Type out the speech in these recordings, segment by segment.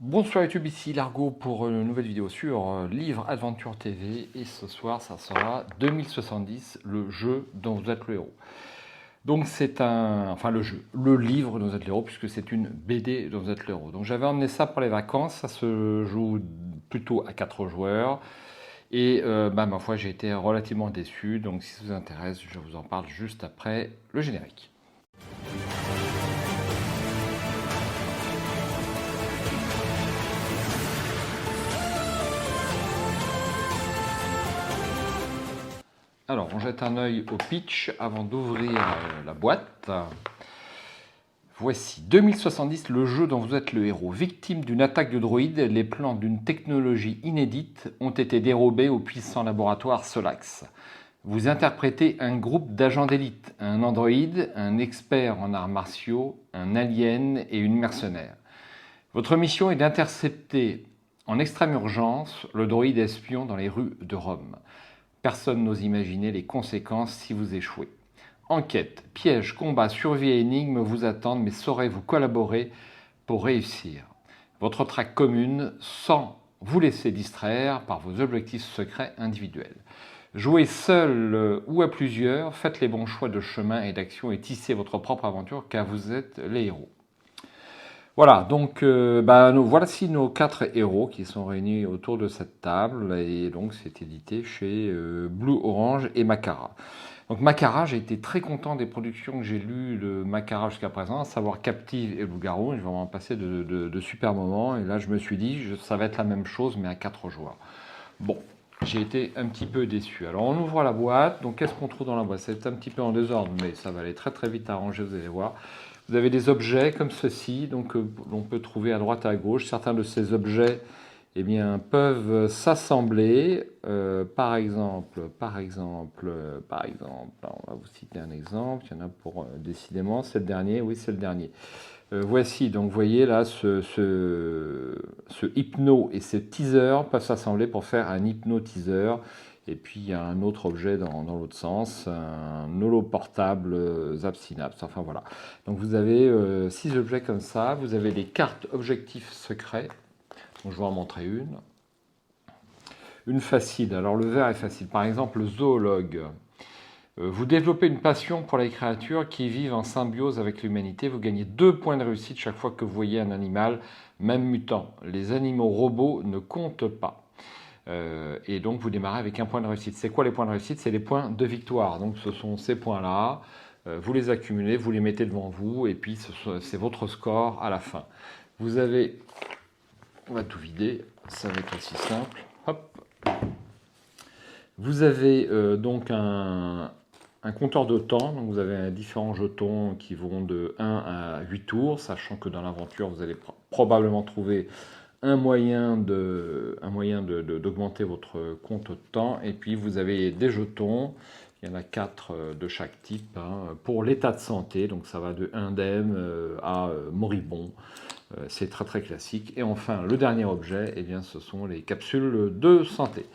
Bonsoir YouTube, ici Largo pour une nouvelle vidéo sur Livre Adventure TV et ce soir ça sera 2070, le jeu dont vous êtes le héros. Donc c'est le livre dont vous êtes le héros puisque c'est une BD dont vous êtes le héros. Donc j'avais emmené ça pour les vacances, ça se joue plutôt à 4 joueurs et ma foi j'ai été relativement déçu, donc si ça vous intéresse je vous en parle juste après le générique. Alors, on jette un œil au pitch avant d'ouvrir la boîte. Voici 2070, le jeu dont vous êtes le héros. Victime d'une attaque de droïdes, les plans d'une technologie inédite ont été dérobés au puissant laboratoire Solax. Vous interprétez un groupe d'agents d'élite, un androïde, un expert en arts martiaux, un alien et une mercenaire. Votre mission est d'intercepter en extrême urgence le droïde espion dans les rues de Rome. Personne n'ose imaginer les conséquences si vous échouez. Enquête, piège, combat, survie et énigmes vous attendent, mais saurez-vous collaborer pour réussir votre traque commune sans vous laisser distraire par vos objectifs secrets individuels. Jouez seul ou à plusieurs, faites les bons choix de chemin et d'action et tissez votre propre aventure car vous êtes les héros. Voilà, donc voici nos 4 héros qui sont réunis autour de cette table et donc c'est édité chez Blue Orange et Macara. Donc Macara, j'ai été très content des productions que j'ai lues de Macara jusqu'à présent, à savoir Captive et Loup-Garou. J'ai vraiment passé de super moments et là je me suis dit ça va être la même chose mais à 4 joueurs. Bon, j'ai été un petit peu déçu. Alors on ouvre la boîte, donc qu'est-ce qu'on trouve dans la boîte? C'est un petit peu en désordre mais ça va aller très très vite à ranger, vous allez voir. Vous avez des objets comme ceci, donc l'on peut trouver à droite et à gauche. Certains de ces objets peuvent s'assembler. Par exemple, on va vous citer un exemple. Il y en a pour décidément, c'est le dernier. Oui, c'est le dernier. Voici, donc vous voyez là, ce hypno et ce teaser peuvent s'assembler pour faire un hypnotiseur. Et puis il y a un autre objet dans l'autre sens, un holo portable Zap Synapse. Enfin voilà. Donc vous avez 6 objets comme ça. Vous avez des cartes objectifs secrets. Donc je vais en montrer une. Une facile. Alors le vert est facile. Par exemple, le zoologue. Vous développez une passion pour les créatures qui vivent en symbiose avec l'humanité. Vous gagnez 2 points de réussite chaque fois que vous voyez un animal, même mutant. Les animaux robots ne comptent pas. Et donc vous démarrez avec 1 point de réussite. C'est quoi les points de réussite? C'est les points de victoire. Donc ce sont ces points-là. Vous les accumulez, vous les mettez devant vous, et puis c'est votre score à la fin. Vous avez... On va tout vider, ça va être aussi simple. Hop. Vous avez donc un compteur de temps, donc vous avez différents jetons qui vont de 1 à 8 tours, sachant que dans l'aventure, vous allez probablement trouver un moyen d'augmenter votre compte de temps. Et puis vous avez des jetons, il y en a 4 de chaque type, pour l'état de santé, donc ça va de indemne à moribond. C'est très très classique. Et enfin, le dernier objet, ce sont les capsules de santé.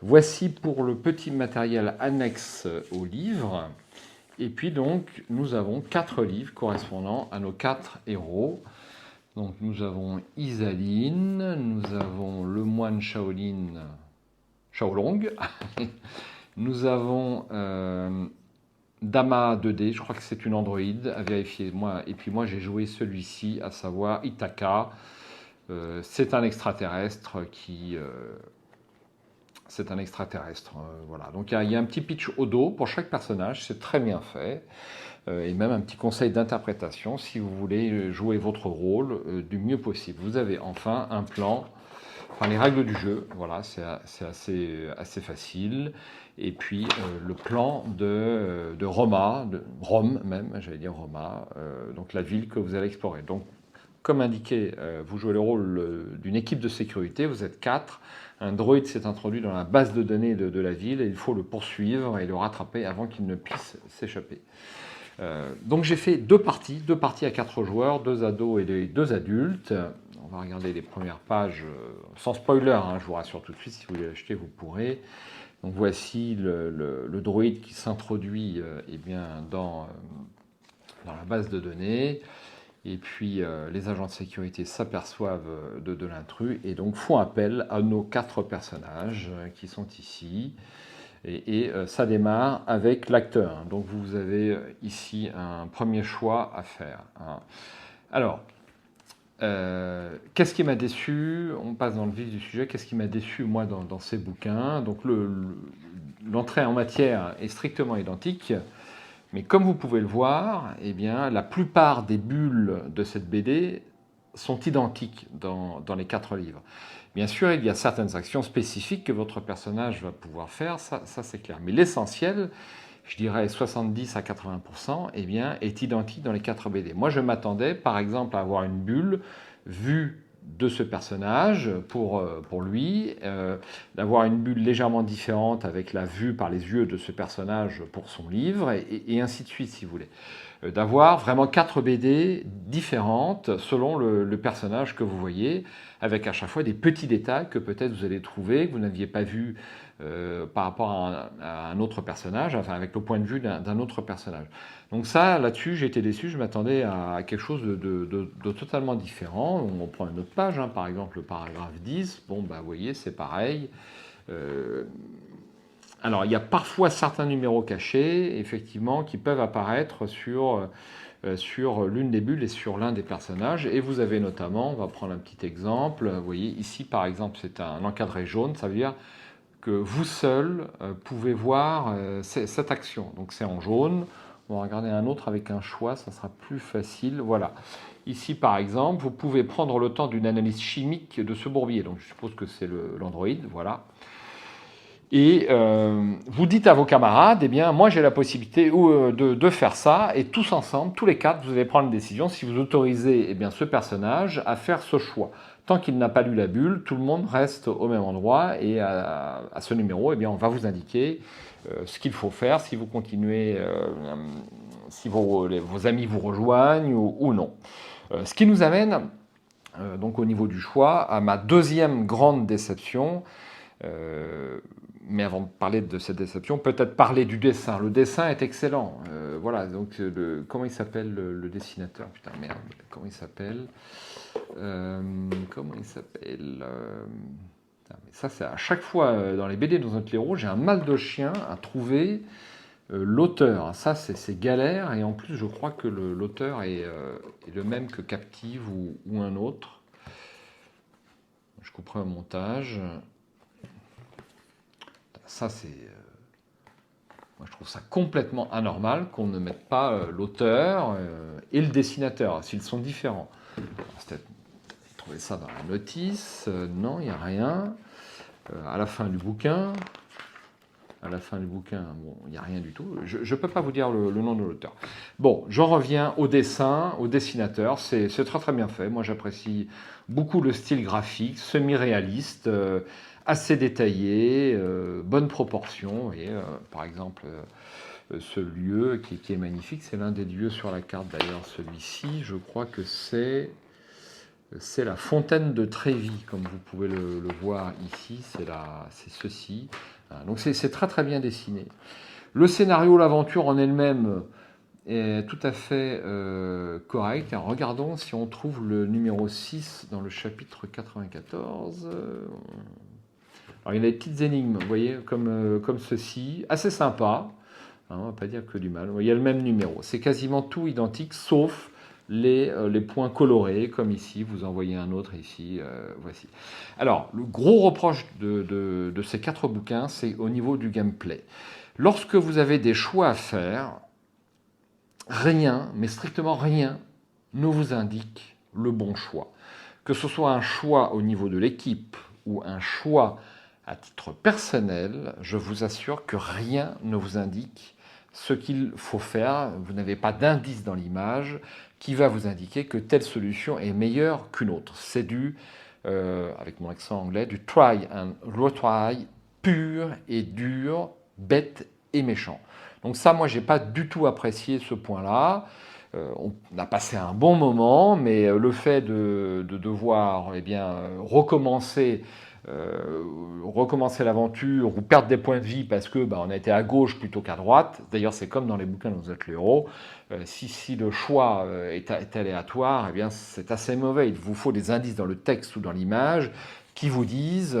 Voici pour le petit matériel annexe au livre. Et puis donc, nous avons 4 livres correspondant à nos 4 héros. Donc nous avons Isaline, nous avons le moine Shaolong, nous avons Dama 2D, je crois que c'est une androïde, à vérifier. Et puis moi j'ai joué celui-ci, à savoir Itaka. C'est un extraterrestre voilà. Donc il y a un petit pitch au dos pour chaque personnage, c'est très bien fait. Et même un petit conseil d'interprétation si vous voulez jouer votre rôle du mieux possible. Vous avez enfin un plan, les règles du jeu, voilà, c'est assez facile. Et puis le plan de Rome même, j'allais dire Roma, donc la ville que vous allez explorer. Donc comme indiqué, vous jouez le rôle d'une équipe de sécurité, vous êtes 4. Un droïde s'est introduit dans la base de données de la ville et il faut le poursuivre et le rattraper avant qu'il ne puisse s'échapper. Donc j'ai fait 2 parties à 4 joueurs, 2 ados et 2 adultes. On va regarder les premières pages sans spoiler, je vous rassure tout de suite, si vous voulez l'acheter, vous pourrez. Donc voici le droïde qui s'introduit dans la base de données. Et puis les agents de sécurité s'aperçoivent de l'intrus et donc font appel à nos 4 personnages qui sont ici. Et ça démarre avec l'acteur. Donc vous avez ici un premier choix à faire. Alors, qu'est-ce qui m'a déçu? On passe dans le vif du sujet. Qu'est-ce qui m'a déçu, moi, dans ces bouquins? Donc l'entrée en matière est strictement identique. Mais comme vous pouvez le voir, eh bien, la plupart des bulles de cette BD sont identiques dans les 4 livres. Bien sûr, il y a certaines actions spécifiques que votre personnage va pouvoir faire, ça c'est clair. Mais l'essentiel, je dirais 70 à 80%, eh bien, est identique dans les 4 BD. Moi, je m'attendais, par exemple, à avoir une bulle vue de ce personnage pour lui, d'avoir une bulle légèrement différente avec la vue par les yeux de ce personnage pour son livre, et ainsi de suite, si vous voulez. D'avoir vraiment 4 BD différentes selon le personnage que vous voyez, avec à chaque fois des petits détails que peut-être vous allez trouver, que vous n'aviez pas vu par rapport à un autre personnage, enfin avec le point de vue d'un autre personnage. Donc ça, là-dessus, j'ai été déçu, je m'attendais à quelque chose de totalement différent. On prend une autre page, par exemple le paragraphe 10, bon, bah, vous voyez, c'est pareil. Alors, il y a parfois certains numéros cachés, effectivement, qui peuvent apparaître sur l'une des bulles et sur l'un des personnages. Et vous avez notamment, on va prendre un petit exemple, vous voyez, ici, par exemple, c'est un encadré jaune, ça veut dire que vous seul pouvez voir cette action. Donc, c'est en jaune. On va regarder un autre avec un choix, ça sera plus facile. Voilà. Ici, par exemple, vous pouvez prendre le temps d'une analyse chimique de ce bourbier. Donc, je suppose que c'est l'androïde, voilà. Et vous dites à vos camarades, eh bien, moi j'ai la possibilité de faire ça, et tous ensemble, tous les 4, vous allez prendre une décision si vous autorisez eh bien, ce personnage à faire ce choix. Tant qu'il n'a pas lu la bulle, tout le monde reste au même endroit, et à ce numéro, eh bien, on va vous indiquer ce qu'il faut faire, si vous continuez, si vos amis vous rejoignent ou non. Ce qui nous amène, donc au niveau du choix, à ma deuxième grande déception. Mais avant de parler de cette déception, peut-être parler du dessin. Le dessin est excellent. Voilà, donc comment il s'appelle le dessinateur? Putain, merde, comment il s'appelle? Comment il s'appelle? Ça, c'est à chaque fois dans les BD dans notre héros, j'ai un mal de chien à trouver l'auteur. Ça, c'est galère, et en plus, je crois que l'auteur est le même que Captive ou un autre. Je couperai un montage. Ça, moi, je trouve ça complètement anormal qu'on ne mette pas l'auteur et le dessinateur, s'ils sont différents. Peut-être trouver ça dans la notice. Non, il n'y a rien. À la fin du bouquin, bon, il n'y a rien du tout. Je ne peux pas vous dire le nom de l'auteur. Bon, j'en reviens au dessin, au dessinateur. C'est très très bien fait. Moi, j'apprécie beaucoup le style graphique, semi-réaliste, assez détaillé, bonne proportion. Et par exemple, ce lieu qui est magnifique, c'est l'un des lieux sur la carte d'ailleurs, celui-ci. Je crois que c'est la fontaine de Trévis, comme vous pouvez le voir ici. C'est ceci. Donc c'est très très bien dessiné. Le scénario, l'aventure en elle-même est tout à fait correct. Regardons si on trouve le numéro 6 dans le chapitre 94. Alors, il y a des petites énigmes, vous voyez, comme ceci, assez sympa. On ne va pas dire que du mal. Il y a le même numéro. C'est quasiment tout identique, sauf les points colorés, comme ici. Vous en voyez un autre ici. Voici. Alors, le gros reproche de ces 4 bouquins, c'est au niveau du gameplay. Lorsque vous avez des choix à faire, rien, mais strictement rien, ne vous indique le bon choix. Que ce soit un choix au niveau de l'équipe ou un choix à titre personnel, je vous assure que rien ne vous indique ce qu'il faut faire. Vous n'avez pas d'indice dans l'image qui va vous indiquer que telle solution est meilleure qu'une autre. C'est du, avec mon accent anglais, du try and retry pur et dur, bête et méchant. Donc ça, moi, j'ai pas du tout apprécié ce point-là. On a passé un bon moment, mais le fait de devoir recommencer recommencer l'aventure ou perdre des points de vie parce que on a été à gauche plutôt qu'à droite. D'ailleurs, c'est comme dans les bouquins dont vous êtes le héros. Si le choix est aléatoire, eh bien, c'est assez mauvais. Il vous faut des indices dans le texte ou dans l'image qui vous disent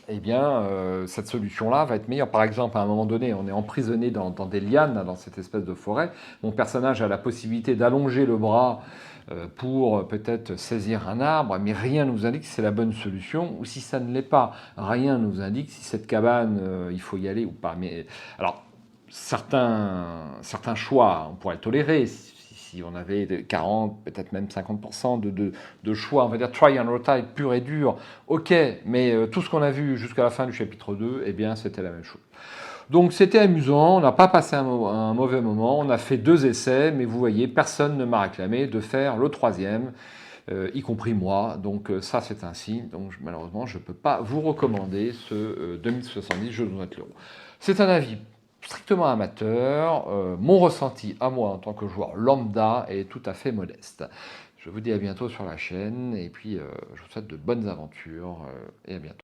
eh bien, cette solution-là va être meilleure. Par exemple, à un moment donné, on est emprisonné dans des lianes, dans cette espèce de forêt. Mon personnage a la possibilité d'allonger le bras pour peut-être saisir un arbre, mais rien ne nous indique si c'est la bonne solution ou si ça ne l'est pas. Rien ne nous indique si cette cabane, il faut y aller ou pas. Mais alors, certains choix, on pourrait le tolérer. Si on avait 40, peut-être même 50% de choix, on va dire try and rotate pur et dur, ok, mais tout ce qu'on a vu jusqu'à la fin du chapitre 2, eh bien, c'était la même chose. Donc c'était amusant, on n'a pas passé un mauvais moment, on a fait 2 essais, mais vous voyez, personne ne m'a réclamé de faire le 3e, y compris moi, donc ça c'est ainsi, donc malheureusement je ne peux pas vous recommander ce 2070 Jeux de l'Euro. C'est un avis strictement amateur, mon ressenti à moi en tant que joueur lambda est tout à fait modeste. Je vous dis à bientôt sur la chaîne, et puis je vous souhaite de bonnes aventures, et à bientôt.